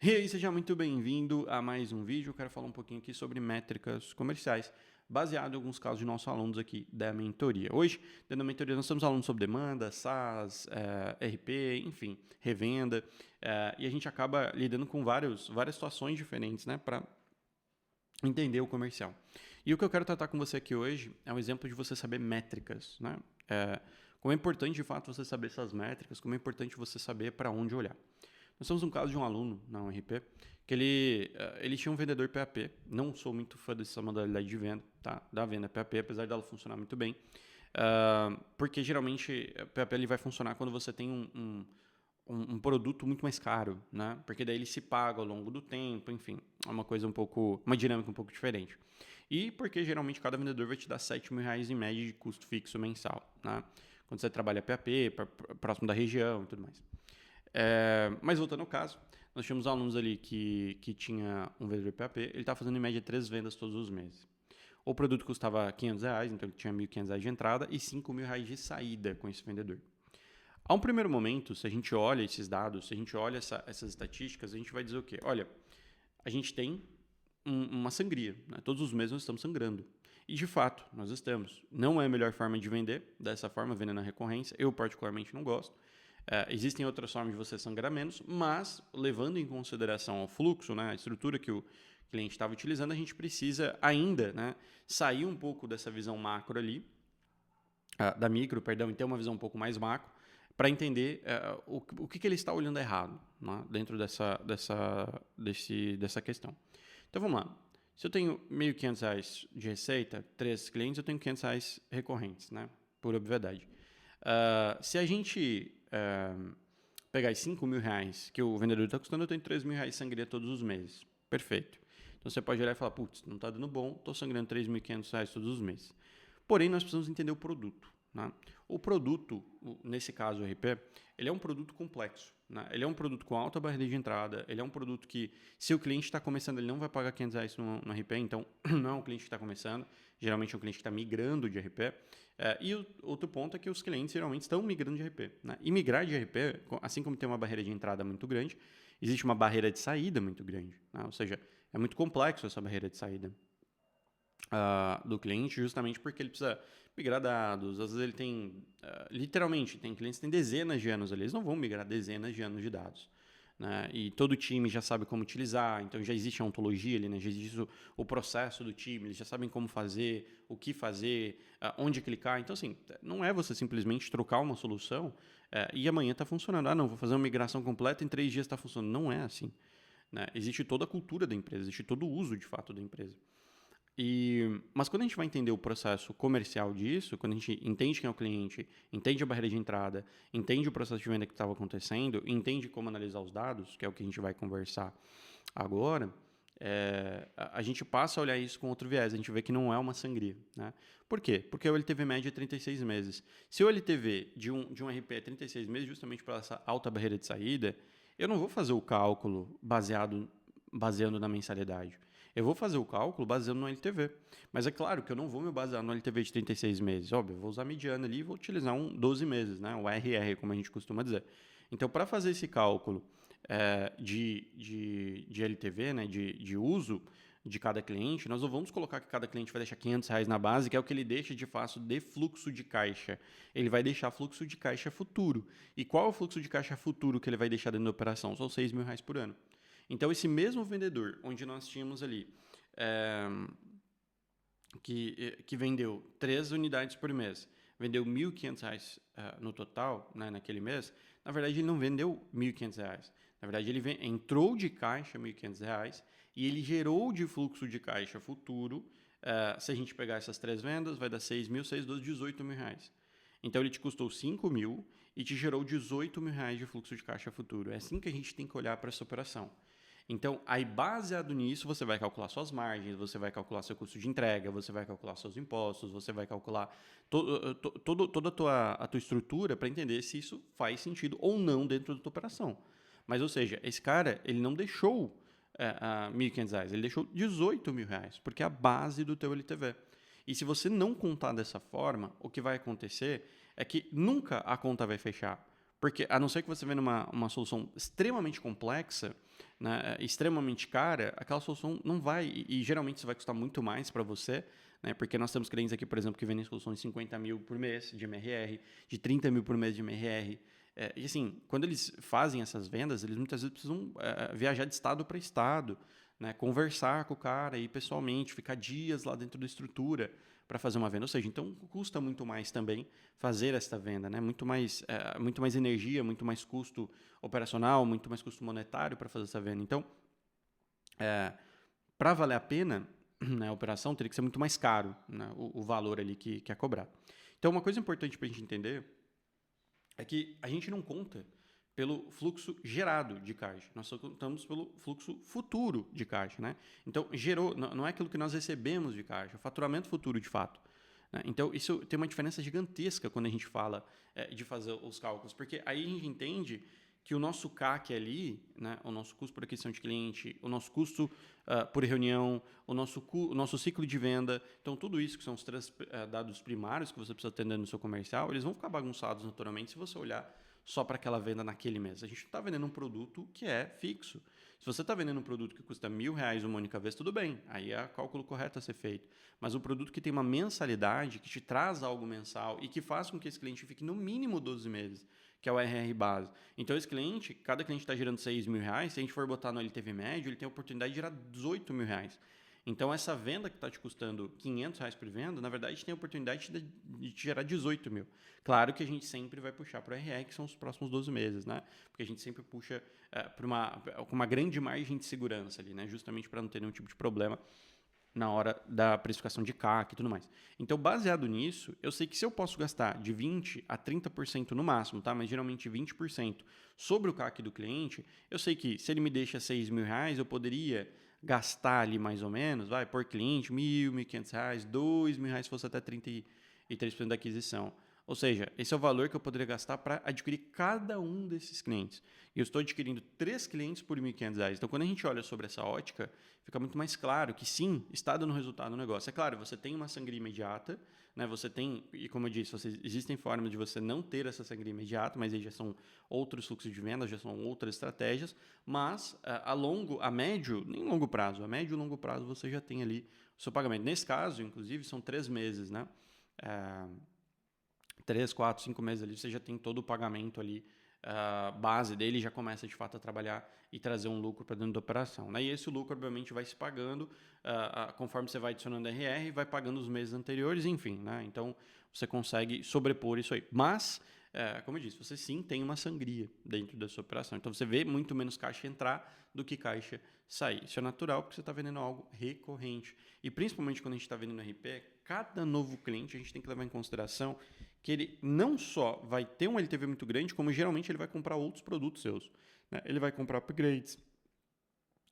E aí, seja muito bem-vindo a mais um vídeo. Eu quero falar um pouquinho aqui sobre métricas comerciais, baseado em alguns casos de nossos alunos aqui da mentoria. Hoje, dentro da mentoria, nós temos alunos sobre demanda, SaaS, RP, enfim, revenda, e a gente acaba lidando com várias situações diferentes, né, para entender o comercial. E o que eu quero tratar com você aqui hoje é um exemplo de você saber métricas, né? Como é importante, de fato, você saber essas métricas, como é importante você saber para onde olhar. Nós temos um caso de um aluno na URP que ele tinha um vendedor PAP. Não sou muito fã dessa modalidade de venda, tá? Da venda PAP, apesar dela funcionar muito bem. Porque geralmente a PAP ele vai funcionar quando você tem um produto muito mais caro, né? Porque daí ele se paga ao longo do tempo, enfim, é uma dinâmica um pouco diferente. E porque geralmente cada vendedor vai te dar R$ 7.000 em média de custo fixo mensal, né? Quando você trabalha PAP, próximo da região e tudo mais. Mas voltando ao caso, nós tínhamos alunos ali que tinha um vendedor PAP, ele estava fazendo em média 3 vendas todos os meses. O produto custava R$ 500, então ele tinha R$ 1.500 de entrada e R$ 5.000 de saída com esse vendedor. A um primeiro momento, se a gente olha esses dados, se a gente olha essas estatísticas, a gente vai dizer o quê? Olha, a gente tem uma sangria, né? Todos os meses nós estamos sangrando. E de fato, nós estamos. Não é a melhor forma de vender, dessa forma, vendendo na recorrência. Eu particularmente não gosto. Existem outras formas de você sangrar menos, mas levando em consideração o fluxo, né, a estrutura que o cliente estava utilizando, a gente precisa ainda, né, sair um pouco dessa visão macro ali, da micro, perdão, e ter uma visão um pouco mais macro, para entender o que ele está olhando errado, né, dentro dessa questão. Então vamos lá. Se eu tenho R$ 1.500 de receita, 3 clientes, eu tenho R$ 500 recorrentes, né, por obviedade. Se a gente pegar os R$ 5.000 que o vendedor está custando, eu tenho R$ 3.000 de sangria todos os meses. Perfeito. Então você pode olhar e falar, putz, não está dando bom, estou sangrando R$ 3.500 todos os meses. Porém, nós precisamos entender o produto. Né? O produto, nesse caso o RP, ele é um produto complexo. Né? Ele é um produto com alta barreira de entrada, ele é um produto que, se o cliente está começando, ele não vai pagar R$ 500 no RP, então não é um cliente que está começando, geralmente é um cliente que está migrando de RP. E o outro ponto é que os clientes geralmente estão migrando de RP. Né? E migrar de RP, assim como tem uma barreira de entrada muito grande, existe uma barreira de saída muito grande. Né? Ou seja, é muito complexo essa barreira de saída do cliente, justamente porque ele precisa migrar dados. Às vezes ele tem, literalmente, tem clientes que têm dezenas de anos ali, eles não vão migrar dezenas de anos de dados. Né? E todo time já sabe como utilizar, então já existe a ontologia ali, né? Já existe o processo do time, eles já sabem como fazer, o que fazer, onde clicar. Então, assim, não é você simplesmente trocar uma solução e amanhã está funcionando. Ah, não, vou fazer uma migração completa, em 3 dias está funcionando. Não é assim. Né? Existe toda a cultura da empresa, existe todo o uso, de fato, da empresa. Mas quando a gente vai entender o processo comercial disso, quando a gente entende quem é o cliente, entende a barreira de entrada, entende o processo de venda que estava acontecendo, entende como analisar os dados, que é o que a gente vai conversar agora, a gente passa a olhar isso com outro viés, a gente vê que não é uma sangria. Né? Por quê? Porque o LTV médio é 36 meses. Se o LTV de um RP é 36 meses, justamente por essa alta barreira de saída, eu não vou fazer o cálculo baseando na mensalidade. Eu vou fazer o cálculo baseando no LTV. Mas é claro que eu não vou me basear no LTV de 36 meses. Óbvio, eu vou usar a mediana ali e vou utilizar 12 meses, né? O RR, como a gente costuma dizer. Então, para fazer esse cálculo de LTV, né, de uso de cada cliente, nós não vamos colocar que cada cliente vai deixar R$ 500 na base, que é o que ele deixa de fato de fluxo de caixa. Ele vai deixar fluxo de caixa futuro. E qual é o fluxo de caixa futuro que ele vai deixar dentro da operação? São R$ 6.000 por ano. Então, esse mesmo vendedor, onde nós tínhamos ali, que vendeu 3 unidades por mês, vendeu R$ 1.500 no total, né, naquele mês, na verdade ele não vendeu R$ 1.500. Na verdade ele entrou de caixa R$ 1.500 e ele gerou de fluxo de caixa futuro, se a gente pegar essas 3 vendas, vai dar 6.000, 6, 12, R$ 18.000. Então ele te custou 5.000 e te gerou R$ 18.000 de fluxo de caixa futuro. É assim que a gente tem que olhar para essa operação. Então, aí baseado nisso, você vai calcular suas margens, você vai calcular seu custo de entrega, você vai calcular seus impostos, você vai calcular toda a tua estrutura para entender se isso faz sentido ou não dentro da tua operação. Mas, ou seja, esse cara, ele não deixou R$ 1.500, ele deixou R$ 18.000, porque é a base do teu LTV. E se você não contar dessa forma, o que vai acontecer é que nunca a conta vai fechar. Porque, a não ser que você venha uma solução extremamente complexa, né, extremamente cara, aquela solução não vai, e geralmente isso vai custar muito mais para você, né, porque nós temos clientes aqui, por exemplo, que vendem soluções de 50 mil por mês de MRR, de 30 mil por mês de MRR. E assim, quando eles fazem essas vendas, eles muitas vezes precisam viajar de estado para estado, né, conversar com o cara aí pessoalmente, ficar dias lá dentro da estrutura para fazer uma venda. Ou seja, então custa muito mais também fazer esta venda, né? Muito mais energia, muito mais custo operacional, muito mais custo monetário para fazer essa venda. Então, para valer a pena, né, a operação teria que ser muito mais caro, né, o valor ali que é cobrar. Então, uma coisa importante para a gente entender é que a gente não conta pelo fluxo gerado de caixa, nós só contamos pelo fluxo futuro de caixa, né? Então, gerou, não é aquilo que nós recebemos de caixa, é o faturamento futuro de fato. Né? Então, isso tem uma diferença gigantesca quando a gente fala de fazer os cálculos, porque aí a gente entende que o nosso CAC ali, né, o nosso custo por aquisição de cliente, o nosso custo por reunião, o nosso ciclo de venda, então tudo isso que são os três dados primários que você precisa atender no seu comercial, eles vão ficar bagunçados naturalmente se você olhar só para aquela venda naquele mês. A gente não está vendendo um produto que é fixo. Se você está vendendo um produto que custa R$1.000 uma única vez, tudo bem. Aí é o cálculo correto a ser feito. Mas um produto que tem uma mensalidade, que te traz algo mensal e que faz com que esse cliente fique no mínimo 12 meses, que é o RR base. Então, esse cliente, cada cliente está gerando R$6.000, se a gente for botar no LTV médio, ele tem a oportunidade de gerar R$18.000. Então, essa venda que está te custando R$500 por venda, na verdade, tem a oportunidade de te gerar 18 mil. Claro que a gente sempre vai puxar para o RR, que são os próximos 12 meses, né? Porque a gente sempre puxa com uma grande margem de segurança ali, né? Justamente para não ter nenhum tipo de problema na hora da precificação de CAC e tudo mais. Então, baseado nisso, eu sei que se eu posso gastar de 20% a 30% no máximo, tá? Mas geralmente 20% sobre o CAC do cliente, eu sei que se ele me deixa R$6.000, eu poderia gastar ali mais ou menos, vai, por cliente, R$1.000, R$1.500, R$2.000 se fosse até 33% da aquisição. Ou seja, esse é o valor que eu poderia gastar para adquirir cada um desses clientes. E eu estou adquirindo 3 clientes por R$1.500. Então, quando a gente olha sobre essa ótica, fica muito mais claro que sim, está dando resultado no negócio. É claro, você tem uma sangria imediata, né? Você tem, e como eu disse, existem formas de você não ter essa sangria imediata, mas aí já são outros fluxos de vendas, já são outras estratégias, mas a médio, nem longo prazo, a médio e longo prazo você já tem ali o seu pagamento. Nesse caso, inclusive, são 3 meses, né? 3, 4, 5 meses ali, você já tem todo o pagamento ali, base dele, já começa de fato a trabalhar e trazer um lucro para dentro da operação. Né? E esse lucro, obviamente, vai se pagando conforme você vai adicionando RR, vai pagando os meses anteriores, enfim. Né? Então, você consegue sobrepor isso aí. Mas, como eu disse, você sim tem uma sangria dentro da sua operação. Então, você vê muito menos caixa entrar do que caixa sair. Isso é natural porque você está vendendo algo recorrente. E principalmente quando a gente está vendendo RP, cada novo cliente a gente tem que levar em consideração que ele não só vai ter um LTV muito grande, como geralmente ele vai comprar outros produtos seus. Né? Ele vai comprar upgrades,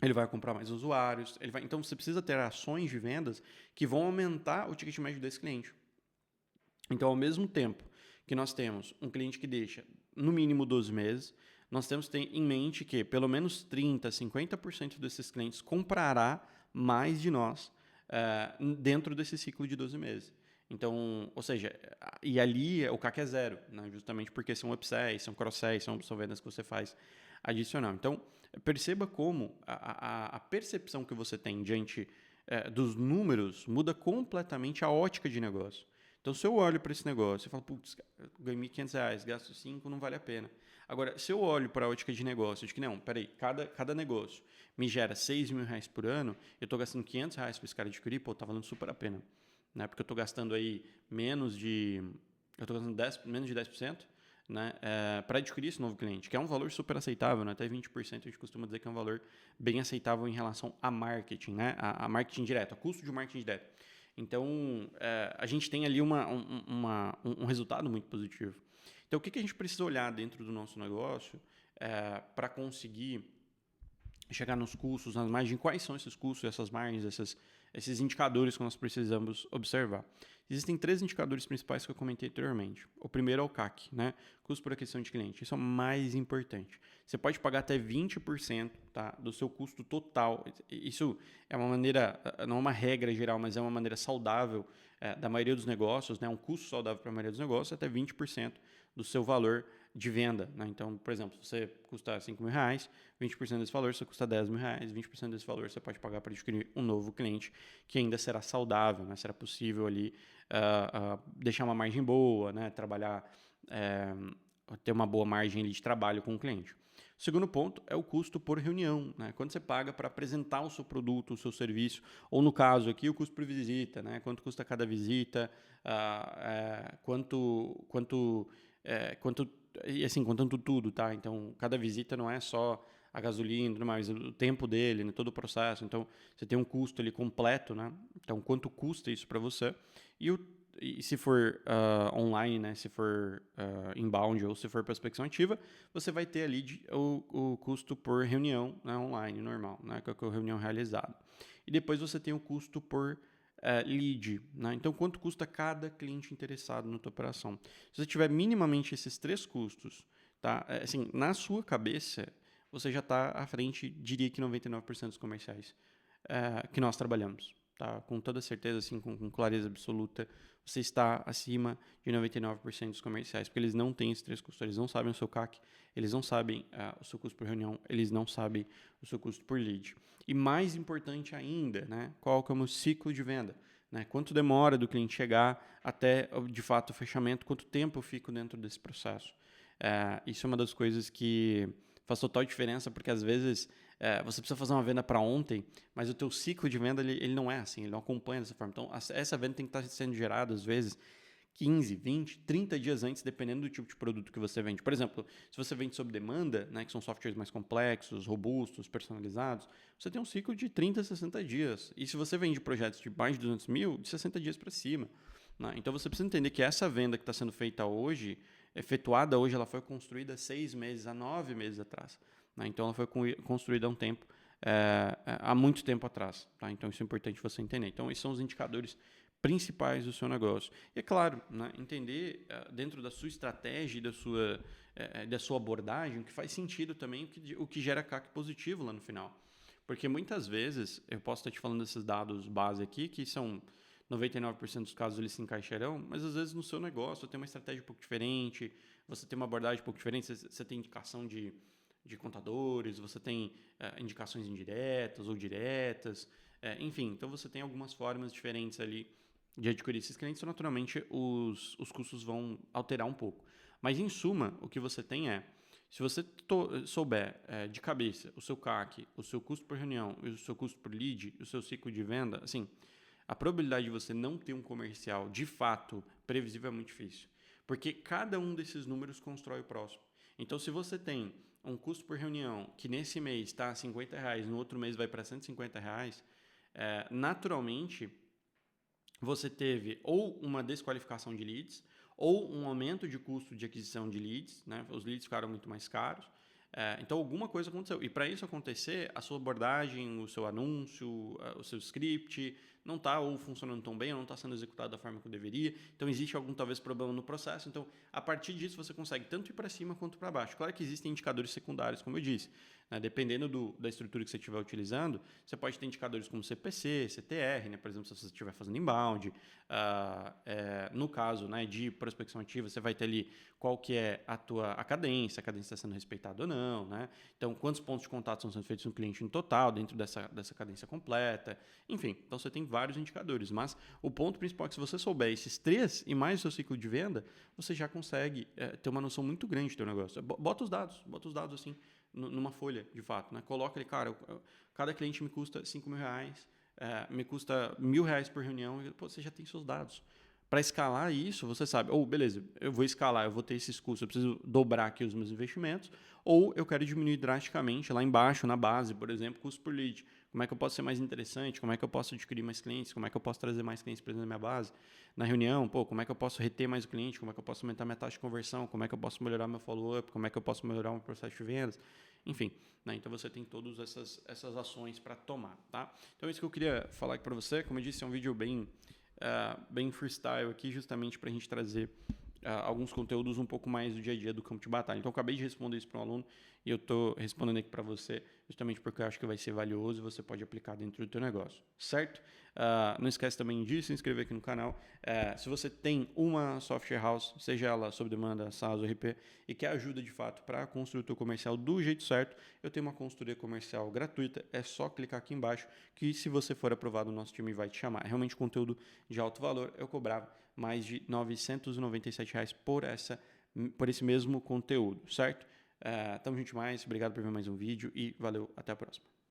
ele vai comprar mais usuários, então você precisa ter ações de vendas que vão aumentar o ticket médio desse cliente. Então, ao mesmo tempo que nós temos um cliente que deixa no mínimo 12 meses, nós temos que ter em mente que pelo menos 30%, 50% desses clientes comprará mais de nós dentro desse ciclo de 12 meses. Então, ou seja, e ali o CAC é zero, né? Justamente porque são upsells, são cross-sells, são vendas que você faz adicional. Então, perceba como a percepção que você tem diante dos números muda completamente a ótica de negócio. Então, se eu olho para esse negócio e falo, putz, ganhei R$1.500, gasto 5, não vale a pena. Agora, se eu olho para a ótica de negócio, de que não, peraí, cada negócio me gera R$6.000 por ano, eu estou gastando R$500 para esse cara adquirir, pô, tá valendo super a pena. Né? Porque eu estou gastando aí menos de 10%, né? Para adquirir esse novo cliente, que é um valor super aceitável, né? Até 20% a gente costuma dizer que é um valor bem aceitável em relação a marketing, né? A marketing direto, a custo de marketing direto. Então, a gente tem ali um resultado muito positivo. Então, o que a gente precisa olhar dentro do nosso negócio para conseguir chegar nos custos, nas margens? Quais são esses custos, essas margens, esses indicadores que nós precisamos observar? Existem 3 indicadores principais que eu comentei anteriormente. O primeiro é o CAC, né? Custo por aquisição de cliente. Isso é o mais importante. Você pode pagar até 20%, tá, do seu custo total. Isso é uma maneira, não é uma regra geral, mas é uma maneira saudável da maioria dos negócios, né? Um custo saudável para a maioria dos negócios, até 20% do seu valor de venda, né? Então, por exemplo, se você custa R$ 5.000, 20% desse valor você custa R$ 10.000, 20% desse valor você pode pagar para adquirir um novo cliente que ainda será saudável, né? Será possível ali deixar uma margem boa, né? Trabalhar, ter uma boa margem ali de trabalho com o cliente. O segundo ponto é o custo por reunião, né? Quando você paga para apresentar o seu produto, o seu serviço, ou no caso aqui, o custo por visita, né? Quanto custa cada visita, e assim, contando tudo, tá? Então, cada visita não é só a gasolina, mas o tempo dele, né? Todo o processo. Então, você tem um custo ali completo, né? Então, quanto custa isso para você? E se for online, né? Se for inbound ou se for prospecção ativa, você vai ter ali o custo por reunião, né? Online, normal, né? Que é a reunião realizada. E depois você tem o custo por lead, né? Então, quanto custa cada cliente interessado na tua operação? Se você tiver minimamente esses 3 custos, tá? Assim, na sua cabeça, você já está à frente, diria que 99% dos comerciais que nós trabalhamos, tá? Com toda certeza, assim, com clareza absoluta, você está acima de 99% dos comerciais, porque eles não têm esses 3 custos, eles não sabem o seu CAC, eles não sabem o seu custo por reunião, eles não sabem o seu custo por lead. E mais importante ainda, né, qual que é o meu ciclo de venda? Né? Quanto demora do cliente chegar até, de fato, o fechamento, quanto tempo eu fico dentro desse processo. Isso é uma das coisas que faz total diferença, porque às vezes você precisa fazer uma venda para ontem, mas o teu ciclo de venda ele não é assim, ele não acompanha dessa forma. Então, essa venda tem que estar sendo gerada, às vezes, 15, 20, 30 dias antes, dependendo do tipo de produto que você vende. Por exemplo, se você vende sob demanda, né, que são softwares mais complexos, robustos, personalizados, você tem um ciclo de 30 a 60 dias. E se você vende projetos de mais de 200 mil, de 60 dias para cima. Né? Então, você precisa entender que essa venda que está sendo feita hoje, efetuada hoje, ela foi construída 6 meses a 9 meses atrás. Né? Então, ela foi construída há um tempo, há muito tempo atrás. Tá? Então, isso é importante você entender. Então, esses são os indicadores principais do seu negócio. E é claro, né, entender dentro da sua estratégia e da sua abordagem o que faz sentido também, o que gera CAC positivo lá no final. Porque muitas vezes, eu posso estar te falando desses dados base aqui, que são 99% dos casos eles se encaixarão, mas às vezes no seu negócio tem uma estratégia um pouco diferente, você tem uma abordagem um pouco diferente, você tem indicação de contadores, você tem indicações indiretas ou diretas, enfim, então você tem algumas formas diferentes ali de adquirir esses clientes, então, naturalmente os custos vão alterar um pouco. Mas, em suma, o que você tem se você souber de cabeça o seu CAC, o seu custo por reunião, o seu custo por lead, o seu ciclo de venda, assim, a probabilidade de você não ter um comercial de fato previsível é muito difícil. Porque cada um desses números constrói o próximo. Então, se você tem um custo por reunião que nesse mês está a R$50, no outro mês vai para R$150, naturalmente você teve ou uma desqualificação de leads ou um aumento de custo de aquisição de leads, né? Os leads ficaram muito mais caros. Então, alguma coisa aconteceu. E para isso acontecer, a sua abordagem, o seu anúncio, o seu script não está ou funcionando tão bem, ou não está sendo executado da forma que deveria. Então, existe algum, talvez, problema no processo. Então, a partir disso, você consegue tanto ir para cima quanto para baixo. Claro que existem indicadores secundários, como eu disse. Né? Dependendo da estrutura que você estiver utilizando, você pode ter indicadores como CPC, CTR, né? Por exemplo, se você estiver fazendo inbound. No caso, né, de prospecção ativa, você vai ter ali qual que é a cadência está sendo respeitada ou não, né? Então, quantos pontos de contato estão sendo feitos no cliente no total, dentro dessa cadência completa. Enfim, então você tem vários indicadores, mas o ponto principal é que se você souber esses 3 e mais o seu ciclo de venda, você já consegue ter uma noção muito grande do teu negócio. Bota os dados assim, numa folha, de fato, né? Coloca ali, cara, cada cliente me custa R$5.000, me custa R$1.000 por reunião, e você já tem seus dados. Para escalar isso, você sabe, beleza, eu vou escalar, eu vou ter esses custos, eu preciso dobrar aqui os meus investimentos, ou eu quero diminuir drasticamente, lá embaixo, na base, por exemplo, custo por lead. Como é que eu posso ser mais interessante? Como é que eu posso adquirir mais clientes? Como é que eu posso trazer mais clientes para dentro da minha base? Na reunião, como é que eu posso reter mais o cliente? Como é que eu posso aumentar minha taxa de conversão? Como é que eu posso melhorar meu follow-up? Como é que eu posso melhorar o meu processo de vendas? Enfim, né? Então você tem todas essas ações para tomar, tá? Então é isso que eu queria falar aqui para você. Como eu disse, é um vídeo bem freestyle aqui, justamente para a gente trazer alguns conteúdos um pouco mais do dia a dia do campo de batalha. Então, eu acabei de responder isso para um aluno E eu estou respondendo aqui para você justamente porque eu acho que vai ser valioso e você pode aplicar dentro do teu negócio, certo? Não esquece também de se inscrever aqui no canal. Se você tem uma software house, seja ela sob demanda, SaaS ou RP, e quer ajuda de fato para construir o teu comercial do jeito certo, eu tenho uma consultoria comercial gratuita. É só clicar aqui embaixo que, se você for aprovado, o nosso time vai te chamar. É realmente conteúdo de alto valor. Eu cobrava mais de R$ 997 por esse mesmo conteúdo, certo? Tamo junto mais, obrigado por ver mais um vídeo e valeu, até a próxima.